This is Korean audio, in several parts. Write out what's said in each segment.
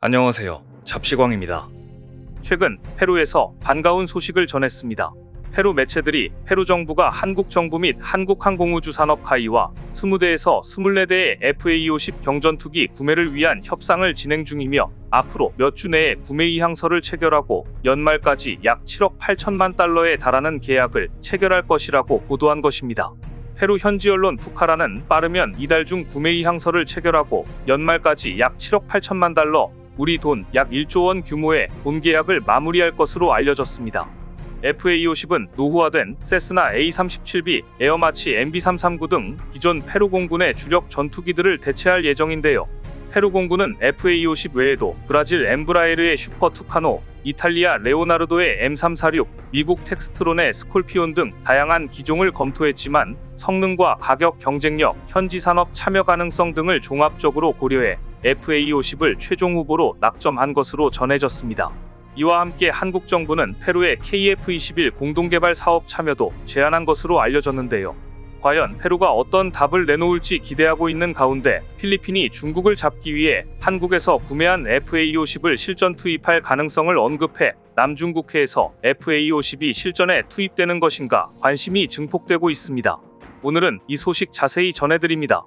안녕하세요. 잡시광입니다. 최근 페루에서 반가운 소식을 전했습니다. 페루 매체들이 페루 정부가 한국 정부 및 한국항공우주산업 카이와 20대에서 24대의 FA-50 경전투기 구매를 위한 협상을 진행 중이며 앞으로 몇 주 내에 구매 의향서를 체결하고 연말까지 약 7억 8천만 달러에 달하는 계약을 체결할 것이라고 보도한 것입니다. 페루 현지 언론 푸카라는 빠르면 이달 중 구매 의향서를 체결하고 연말까지 약 7억 8천만 달러, 우리 돈 약 1조 원 규모의 본 계약을 마무리할 것으로 알려졌습니다. FA-50은 노후화된 세스나 A-37B, 에어마치 MB-339 등 기존 페루 공군의 주력 전투기들을 대체할 예정인데요. 페루 공군은 FA-50 외에도 브라질 엠브라에르의 슈퍼 투카노, 이탈리아 레오나르도의 M346, 미국 텍스트론의 스콜피온 등 다양한 기종을 검토했지만 성능과 가격 경쟁력, 현지 산업 참여 가능성 등을 종합적으로 고려해 FA-50을 최종 후보로 낙점한 것으로 전해졌습니다. 이와 함께 한국 정부는 페루의 KF-21 공동개발 사업 참여도 제안한 것으로 알려졌는데요. 과연 페루가 어떤 답을 내놓을지 기대하고 있는 가운데 필리핀이 중국을 잡기 위해 한국에서 구매한 FA-50을 실전 투입할 가능성을 언급해 남중국해에서 FA-50이 실전에 투입되는 것인가 관심이 증폭되고 있습니다. 오늘은 이 소식 자세히 전해드립니다.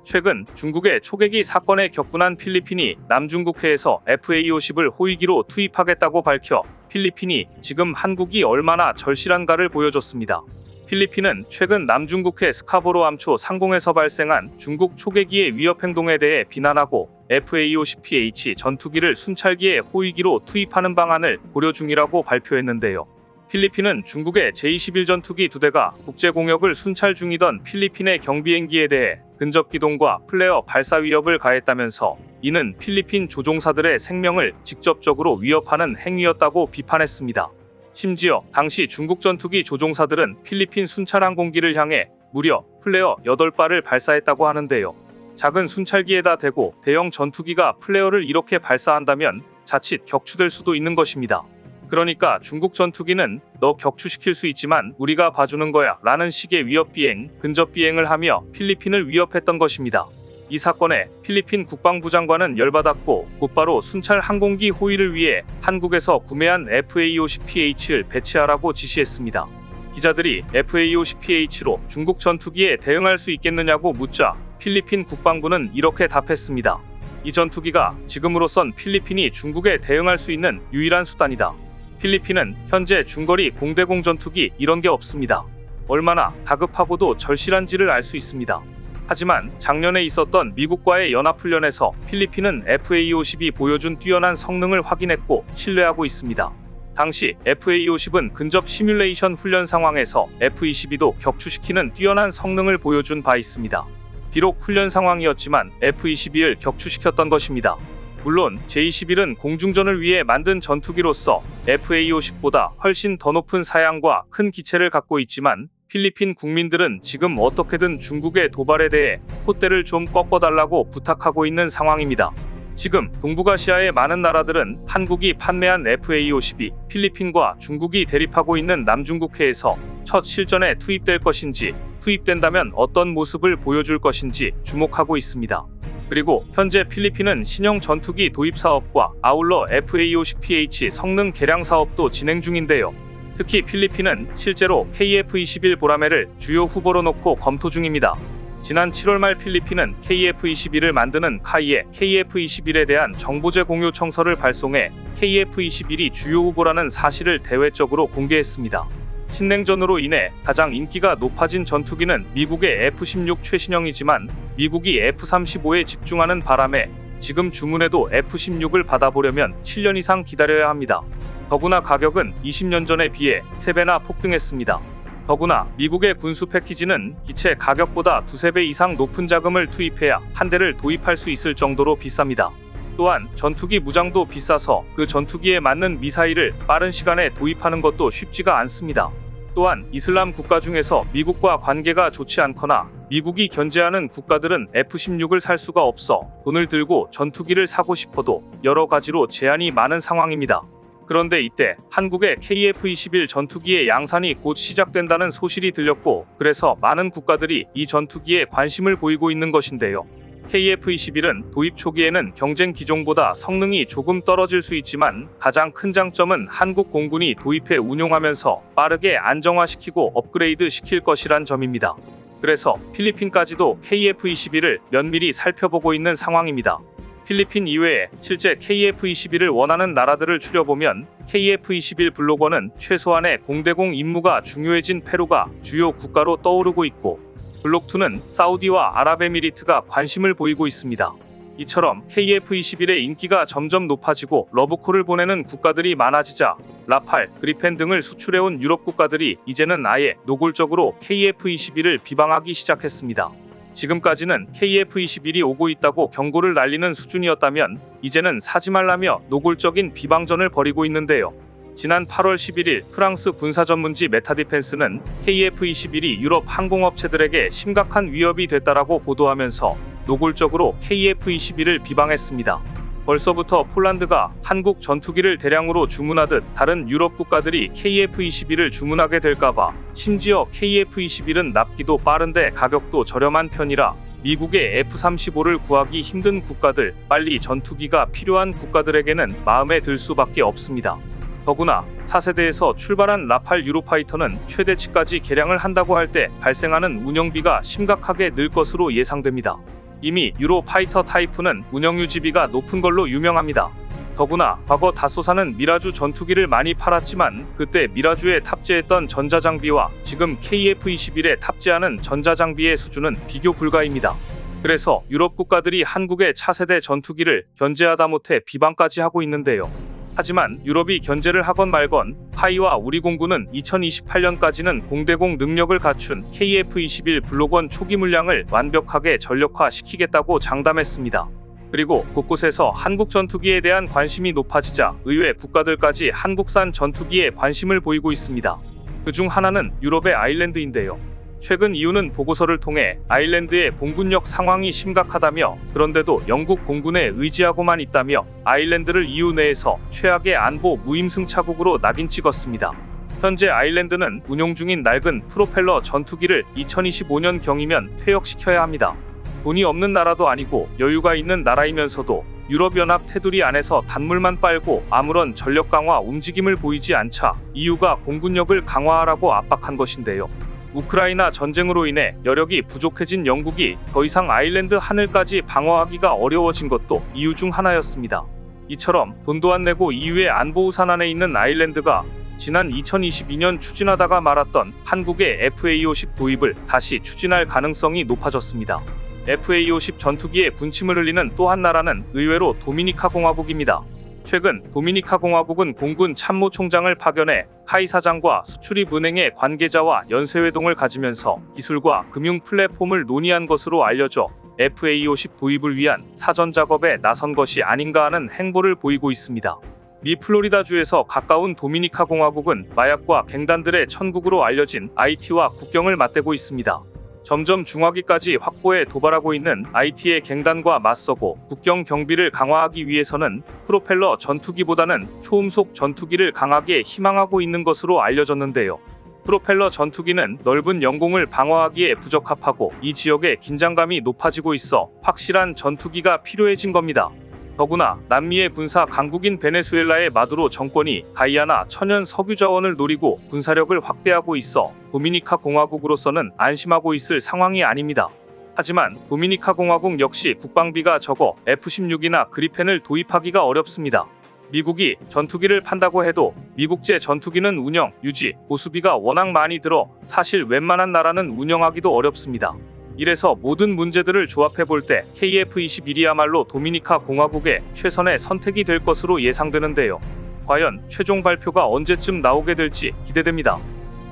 최근 중국의 초계기 사건에 격분한 필리핀이 남중국해에서 FA-50을 호위기로 투입하겠다고 밝혀 필리핀이 지금 한국이 얼마나 절실한가를 보여줬습니다. 필리핀은 최근 남중국해 스카보로 암초 상공에서 발생한 중국 초계기의 위협 행동에 대해 비난하고 FA-50PH 전투기를 순찰기에 호위기로 투입하는 방안을 고려 중이라고 발표했는데요. 필리핀은 중국의 제-21 전투기 2대가 국제공역을 순찰 중이던 필리핀의 경비행기에 대해 근접기동과 플레어 발사 위협을 가했다면서 이는 필리핀 조종사들의 생명을 직접적으로 위협하는 행위였다고 비판했습니다. 심지어 당시 중국 전투기 조종사들은 필리핀 순찰항공기를 향해 무려 플레어 8발을 발사했다고 하는데요. 작은 순찰기에다 대고 대형 전투기가 플레어를 이렇게 발사한다면 자칫 격추될 수도 있는 것입니다. 그러니까 중국 전투기는 너 격추시킬 수 있지만 우리가 봐주는 거야 라는 식의 위협비행, 근접비행을 하며 필리핀을 위협했던 것입니다. 이 사건에 필리핀 국방부 장관은 열받았고 곧바로 순찰 항공기 호위를 위해 한국에서 구매한 FA-50PH를 배치하라고 지시했습니다. 기자들이 FA-50PH로 중국 전투기에 대응할 수 있겠느냐고 묻자 필리핀 국방부는 이렇게 답했습니다. 이 전투기가 지금으로선 필리핀이 중국에 대응할 수 있는 유일한 수단이다. 필리핀은 현재 중거리 공대공 전투기 이런 게 없습니다. 얼마나 다급하고도 절실한지를 알 수 있습니다. 하지만 작년에 있었던 미국과의 연합훈련에서 필리핀은 FA-50이 보여준 뛰어난 성능을 확인했고 신뢰하고 있습니다. 당시 FA-50은 근접 시뮬레이션 훈련 상황에서 F-22도 격추시키는 뛰어난 성능을 보여준 바 있습니다. 비록 훈련 상황이었지만 F-22를 격추시켰던 것입니다. 물론 제-21은 공중전을 위해 만든 전투기로서 FA-50보다 훨씬 더 높은 사양과 큰 기체를 갖고 있지만 필리핀 국민들은 지금 어떻게든 중국의 도발에 대해 콧대를 좀 꺾어달라고 부탁하고 있는 상황입니다. 지금 동북아시아의 많은 나라들은 한국이 판매한 FA-50이 필리핀과 중국이 대립하고 있는 남중국해에서 첫 실전에 투입될 것인지, 투입된다면 어떤 모습을 보여줄 것인지 주목하고 있습니다. 그리고 현재 필리핀은 신형 전투기 도입 사업과 아울러 FA-50PH 성능 개량 사업도 진행 중인데요. 특히 필리핀은 실제로 KF-21 보라매를 주요 후보로 놓고 검토 중입니다. 지난 7월 말 필리핀은 KF-21을 만드는 카이에 KF-21에 대한 정보제 공유 청서를 발송해 KF-21이 주요 후보라는 사실을 대외적으로 공개했습니다. 신냉전으로 인해 가장 인기가 높아진 전투기는 미국의 F-16 최신형이지만 미국이 F-35에 집중하는 바람에 지금 주문해도 F-16을 받아보려면 7년 이상 기다려야 합니다. 더구나 가격은 20년 전에 비해 3배나 폭등했습니다. 더구나 미국의 군수 패키지는 기체 가격보다 2~3배 이상 높은 자금을 투입해야 한 대를 도입할 수 있을 정도로 비쌉니다. 또한 전투기 무장도 비싸서 그 전투기에 맞는 미사일을 빠른 시간에 도입하는 것도 쉽지가 않습니다. 또한 이슬람 국가 중에서 미국과 관계가 좋지 않거나 미국이 견제하는 국가들은 F-16을 살 수가 없어 돈을 들고 전투기를 사고 싶어도 여러 가지로 제한이 많은 상황입니다. 그런데 이때 한국의 KF-21 전투기의 양산이 곧 시작된다는 소식이 들렸고 그래서 많은 국가들이 이 전투기에 관심을 보이고 있는 것인데요. KF-21은 도입 초기에는 경쟁 기종보다 성능이 조금 떨어질 수 있지만 가장 큰 장점은 한국 공군이 도입해 운용하면서 빠르게 안정화시키고 업그레이드 시킬 것이란 점입니다. 그래서 필리핀까지도 KF-21을 면밀히 살펴보고 있는 상황입니다. 필리핀 이외에 실제 KF-21을 원하는 나라들을 추려보면 KF-21 블록1은 최소한의 공대공 임무가 중요해진 페루가 주요 국가로 떠오르고 있고 블록2는 사우디와 아랍에미리트가 관심을 보이고 있습니다. 이처럼 KF-21의 인기가 점점 높아지고 러브콜을 보내는 국가들이 많아지자 라팔, 그리펜 등을 수출해온 유럽 국가들이 이제는 아예 노골적으로 KF-21을 비방하기 시작했습니다. 지금까지는 KF-21이 오고 있다고 경고를 날리는 수준이었다면 이제는 사지 말라며 노골적인 비방전을 벌이고 있는데요. 지난 8월 11일 프랑스 군사전문지 메타디펜스는 KF-21이 유럽 항공업체들에게 심각한 위협이 됐다라고 보도하면서 노골적으로 KF-21을 비방했습니다. 벌써부터 폴란드가 한국 전투기를 대량으로 주문하듯 다른 유럽 국가들이 KF-21을 주문하게 될까봐, 심지어 KF-21은 납기도 빠른데 가격도 저렴한 편이라 미국의 F-35를 구하기 힘든 국가들, 빨리 전투기가 필요한 국가들에게는 마음에 들 수밖에 없습니다. 더구나 4세대에서 출발한 라팔 유로파이터는 최대치까지 개량을 한다고 할 때 발생하는 운영비가 심각하게 늘 것으로 예상됩니다. 이미 유로파이터 타이프는 운영 유지비가 높은 걸로 유명합니다. 더구나 과거 다소사는 미라주 전투기를 많이 팔았지만 그때 미라주에 탑재했던 전자장비와 지금 KF-21에 탑재하는 전자장비의 수준은 비교 불가입니다. 그래서 유럽 국가들이 한국의 차세대 전투기를 견제하다 못해 비방까지 하고 있는데요. 하지만 유럽이 견제를 하건 말건 파이와 우리 공군은 2028년까지는 공대공 능력을 갖춘 KF-21 블록1 초기 물량을 완벽하게 전력화시키겠다고 장담했습니다. 그리고 곳곳에서 한국 전투기에 대한 관심이 높아지자 의외 국가들까지 한국산 전투기에 관심을 보이고 있습니다. 그중 하나는 유럽의 아일랜드인데요. 최근 이유는 보고서를 통해 아일랜드의 공군력 상황이 심각하다며, 그런데도 영국 공군에 의지하고만 있다며 아일랜드를 EU 내에서 최악의 안보 무임승차국으로 낙인 찍었습니다. 현재 아일랜드는 운용 중인 낡은 프로펠러 전투기를 2025년경이면 퇴역시켜야 합니다. 돈이 없는 나라도 아니고 여유가 있는 나라이면서도 유럽연합 테두리 안에서 단물만 빨고 아무런 전력 강화 움직임을 보이지 않자 EU가 공군력을 강화하라고 압박한 것인데요. 우크라이나 전쟁으로 인해 여력이 부족해진 영국이 더 이상 아일랜드 하늘까지 방어하기가 어려워진 것도 이유 중 하나였습니다. 이처럼 돈도 안 내고 EU의 안보 우산 안에 있는 아일랜드가 지난 2022년 추진하다가 말았던 한국의 FA-50 도입을 다시 추진할 가능성이 높아졌습니다. FA-50 전투기에 군침을 흘리는 또 한 나라는 의외로 도미니카 공화국입니다. 최근 도미니카 공화국은 공군 참모총장을 파견해 카이 사장과 수출입은행의 관계자와 연쇄회동을 가지면서 기술과 금융 플랫폼을 논의한 것으로 알려져 FA-50 도입을 위한 사전 작업에 나선 것이 아닌가 하는 행보를 보이고 있습니다. 미 플로리다주에서 가까운 도미니카 공화국은 마약과 갱단들의 천국으로 알려진 IT와 국경을 맞대고 있습니다. 점점 중화기까지 확보해 도발하고 있는 IT의 갱단과 맞서고 국경 경비를 강화하기 위해서는 프로펠러 전투기보다는 초음속 전투기를 강하게 희망하고 있는 것으로 알려졌는데요. 프로펠러 전투기는 넓은 영공을 방어하기에 부적합하고 이 지역의 긴장감이 높아지고 있어 확실한 전투기가 필요해진 겁니다. 더구나 남미의 군사 강국인 베네수엘라의 마두로 정권이 가이아나 천연 석유 자원을 노리고 군사력을 확대하고 있어 도미니카 공화국으로서는 안심하고 있을 상황이 아닙니다. 하지만 도미니카 공화국 역시 국방비가 적어 F-16이나 그리펜을 도입하기가 어렵습니다. 미국이 전투기를 판다고 해도 미국제 전투기는 운영, 유지, 보수비가 워낙 많이 들어 사실 웬만한 나라는 운영하기도 어렵습니다. 이래서 모든 문제들을 조합해볼 때 KF-21이야말로 도미니카 공화국의 최선의 선택이 될 것으로 예상되는데요. 과연 최종 발표가 언제쯤 나오게 될지 기대됩니다.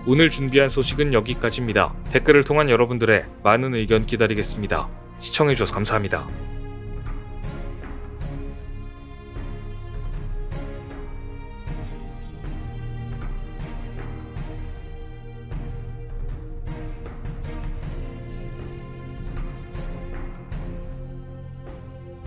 오늘 준비한 소식은 여기까지입니다. 댓글을 통한 여러분들의 많은 의견 기다리겠습니다. 시청해주셔서 감사합니다.